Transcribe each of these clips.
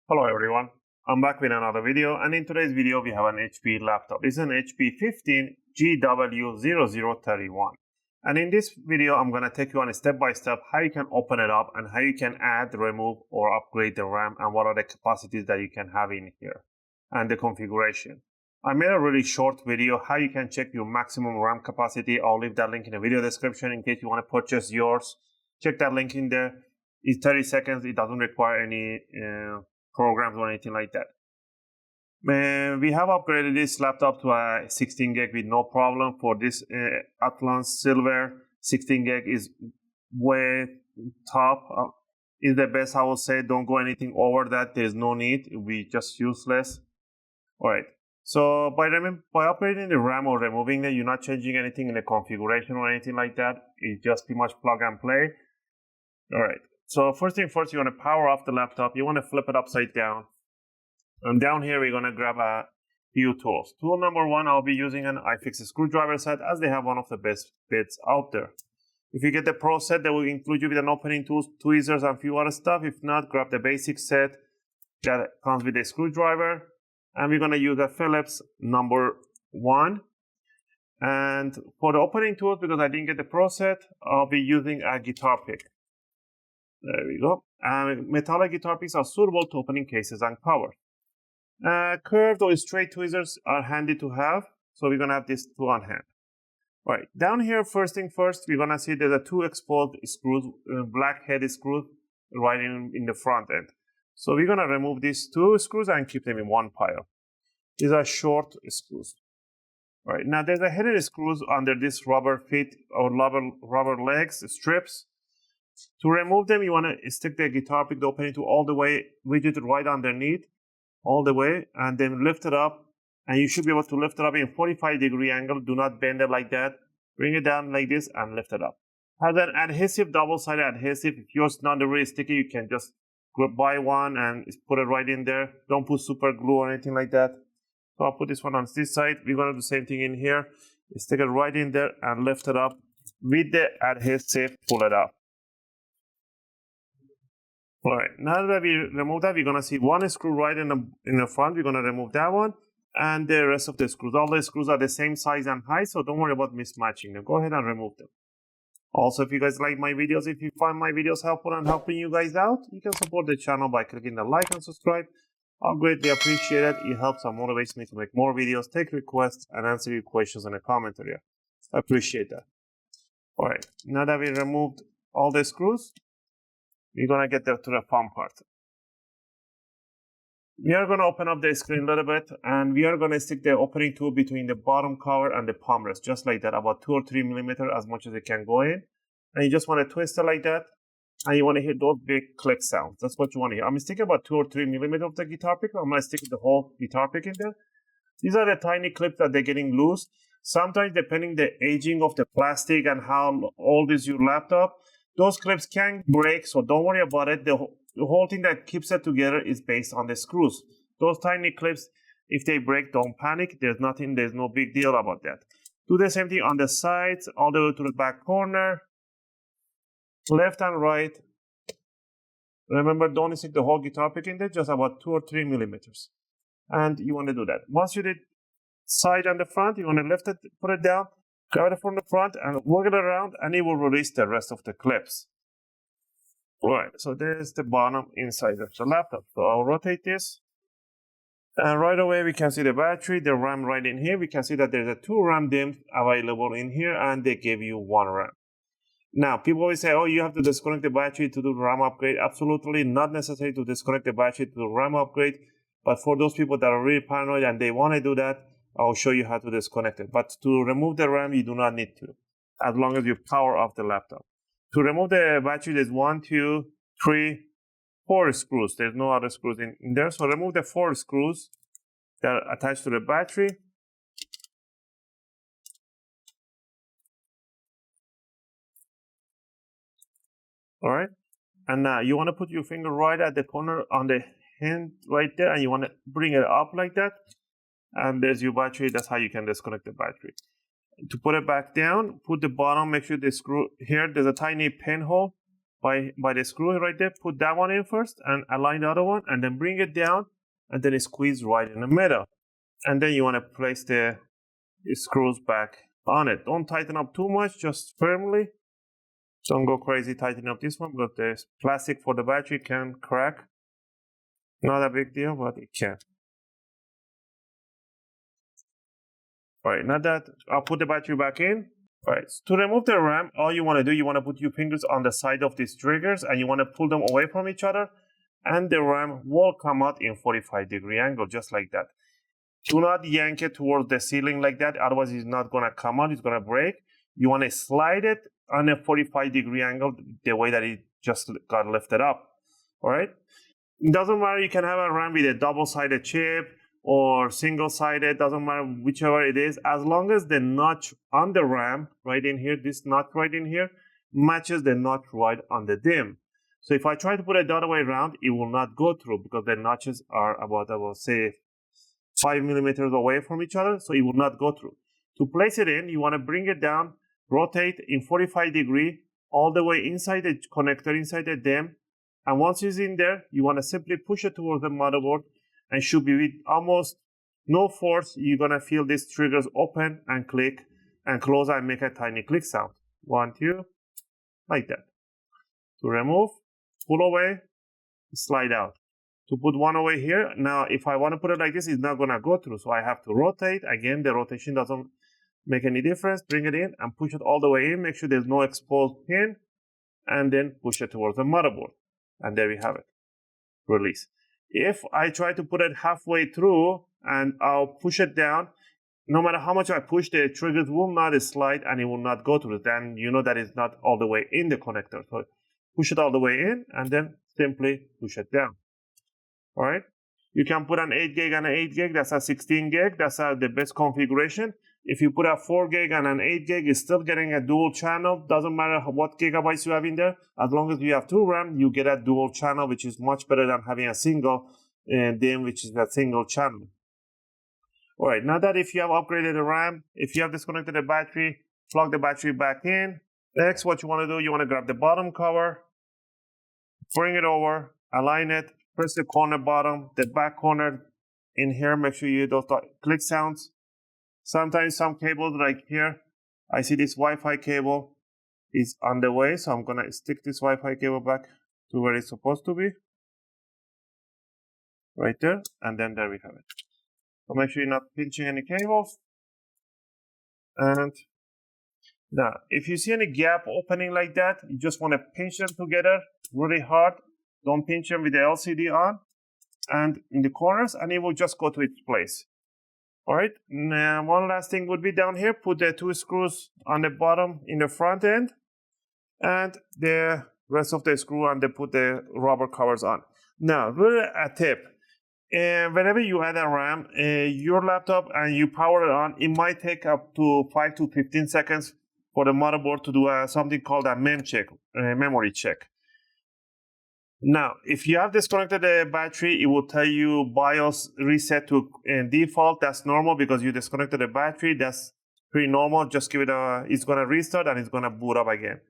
Hello everyone, I'm back with another video, and in today's video we have an HP laptop. This is an HP 15gw0031, and in this video I'm going to take you on a step-by-step how you can open it up and how you can add, remove or upgrade the RAM and what are the capacities that you can have in here and the configuration. I made a really short video how you can check your maximum RAM capacity. I'll leave that link in the video description in case you want to purchase yours. Check that link in there. It's 30 seconds. It doesn't require any programs or anything like that. We have upgraded this laptop to a 16 gig with no problem. For this Atlas Silver, 16 gig is way top. Is the best, I will say. Don't go anything over that. There's no need. It will be just useless. Alright, so by upgrading the RAM or removing it, you're not changing anything in the configuration or anything like that. It's just pretty much plug and play. Alright. So first thing first, you want to power off the laptop. You want to flip it upside down. And down here, we're going to grab a few tools. Tool number one, I'll be using an iFix screwdriver set as they have one of the best bits out there. If you get the Pro set, they will include you with an opening tool, tweezers, and a few other stuff. If not, grab the basic set that comes with a screwdriver. And we're going to use a Phillips number one. And for the opening tools, because I didn't get the Pro set, I'll be using a guitar pick. There we go. Metallic guitar picks are suitable to opening cases and covers. Curved or straight tweezers are handy to have, so we're going to have this two on hand. All right, down here, first thing first, we're going to see there's a two exposed screws, black head screws right in the front end. So we're going to remove these two screws and keep them in one pile. These are short screws. All right, now there's a headed screws under this rubber feet or rubber legs strips. To remove them, you want to stick the guitar pick, the opening tool all the way, rigid right underneath, all the way, and then lift it up. And you should be able to lift it up in 45-degree angle. Do not bend it like that. Bring it down like this and lift it up. Has an adhesive, double-sided adhesive. If yours not really sticky, you can just buy one and put it right in there. Don't put super glue or anything like that. So I'll put this one on this side. We're going to do the same thing in here. Stick it right in there and lift it up. With the adhesive, pull it up. All right, now that we remove that, we're going to see one screw right in the front. We're going to remove that one and the rest of the screws. All the screws are the same size and height, so don't worry about mismatching them. Go ahead and remove them. Also, if you guys like my videos, if you find my videos helpful and helping you guys out, you can support the channel by clicking the like and subscribe. I'll greatly appreciate it. It helps and motivates me to make more videos, take requests, and answer your questions in the comment area. I appreciate that. All right, now that we removed all the screws, we're going to get to the fun part. We are going to open up the screen a little bit, and we are going to stick the opening tool between the bottom cover and the palm rest, just like that, about 2 or 3 millimeters, as much as it can go in. And you just want to twist it like that, and you want to hear those big click sounds. That's what you want to hear. I'm sticking about 2 or 3 millimeters of the guitar pick. I'm going to stick the whole guitar pick in there. These are the tiny clips that they're getting loose. Sometimes, depending the aging of the plastic and how old is your laptop, those clips can break, so don't worry about it. The whole thing that keeps it together is based on the screws. Those tiny clips, if they break, don't panic. There's no big deal about that. Do the same thing on the sides, all the way to the back corner, left and right. Remember, don't stick the whole guitar pick in there, just about 2 or 3 millimeters. And you want to do that. Once you did side and the front, you want to lift it, put it down, grab it from the front and work it around, and it will release the rest of the clips. Right, so there's the bottom inside of the laptop. So I'll rotate this. And right away, we can see the battery, the RAM right in here. We can see that there's a 2 RAM DIMMs available in here, and they give you 1 RAM. Now, people always say, oh, you have to disconnect the battery to do the RAM upgrade. Absolutely not necessary to disconnect the battery to do RAM upgrade. But for those people that are really paranoid and they want to do that, I'll show you how to disconnect it. But to remove the RAM, you do not need to, as long as you power off the laptop. To remove the battery, there's 1, 2, 3, 4 screws. There's no other screws in there. So remove the 4 screws that are attached to the battery. All right. And now you want to put your finger right at the corner on the hand right there, and you want to bring it up like that. And there's your battery. That's how you can disconnect the battery. To put it back down, put the bottom, make sure the screw here, there's a tiny pinhole by the screw right there. Put that one in first and align the other one, and then bring it down and then squeeze right in the middle. And then you want to place the screws back on it. Don't tighten up too much, just firmly. Don't go crazy tightening up this one because the plastic for the battery can crack. Not a big deal, but it can. Alright, now that I'll put the battery back in. Alright, so to remove the RAM, all you want to do, you want to put your fingers on the side of these triggers and you want to pull them away from each other, and the RAM will come out in 45-degree angle, just like that. Do not yank it towards the ceiling like that, otherwise it's not going to come out, it's going to break. You want to slide it on a 45-degree angle, the way that it just got lifted up. Alright? It doesn't matter, you can have a RAM with a double-sided chip or single-sided, doesn't matter whichever it is, as long as the notch on the RAM, right in here, this notch right in here, matches the notch right on the DIMM. So if I try to put it the other way around, it will not go through because the notches are about say 5 millimeters away from each other, so it will not go through. To place it in, you want to bring it down, rotate in 45 degree all the way inside the connector, inside the DIMM, and once it's in there, you want to simply push it towards the motherboard, and should be with almost no force. You're going to feel these triggers open and click and close and make a tiny click sound. 1, 2, like that. To remove, pull away, slide out. To put one away here, now if I want to put it like this, it's not going to go through, so I have to rotate. Again, the rotation doesn't make any difference. Bring it in and push it all the way in. Make sure there's no exposed pin, and then push it towards the motherboard. And there we have it. Release. If I try to put it halfway through and I'll push it down, no matter how much I push, the triggers will not slide and it will not go through. Then you know that it's not all the way in the connector. So push it all the way in and then simply push it down. All right. You can put an 8 gig and an 8 gig. That's a 16 gig. That's the best configuration. If you put a 4 gig and an 8 gig, it's still getting a dual channel. Doesn't matter what gigabytes you have in there. As long as you have 2 RAM, you get a dual channel, which is much better than having a single DIMM, which is a single channel. All right. Now that if you have upgraded the RAM, if you have disconnected the battery, plug the battery back in. Next, what you want to do, you want to grab the bottom cover, bring it over, align it, press the corner bottom, the back corner in here. Make sure you hear those click sounds. Sometimes some cables like here, I see this Wi-Fi cable is on the way, so I'm going to stick this Wi-Fi cable back to where it's supposed to be. Right there, and then there we have it. So make sure you're not pinching any cables. And now, if you see any gap opening like that, you just want to pinch them together really hard. Don't pinch them with the LCD on and in the corners, and it will just go to its place. All right, now one last thing would be down here, put the 2 screws on the bottom in the front end, and the rest of the screw, and they put the rubber covers on. Now, really a tip. Whenever you add a RAM, your laptop, and you power it on, it might take up to 5 to 15 seconds for the motherboard to do something called a mem check, memory check. Now, if you have disconnected the battery, it will tell you BIOS reset to default. That's normal because you disconnected the battery. That's pretty normal. Just give it it's going to restart and it's going to boot up again.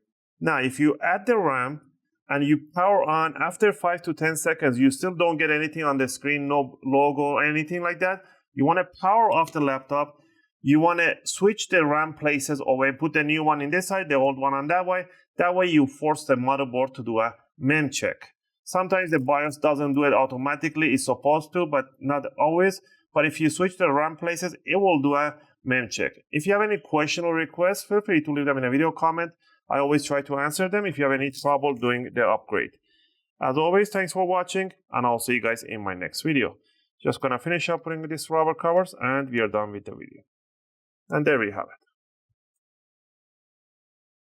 Now, if you add the RAM and you power on, after 5 to 10 seconds, you still don't get anything on the screen, no logo, anything like that. You want to power off the laptop. You want to switch the RAM places away, put the new one in this side, the old one on that way. That way you force the motherboard to do a mem check. Sometimes the BIOS doesn't do it automatically. It's supposed to, but not always. But if you switch the RAM places, it will do a mem check. If you have any question or requests, feel free to leave them in a video comment. I always try to answer them if you have any trouble doing the upgrade. As always, thanks for watching, and I'll see you guys in my next video. Just gonna finish up putting these rubber covers, and we are done with the video. And there we have it.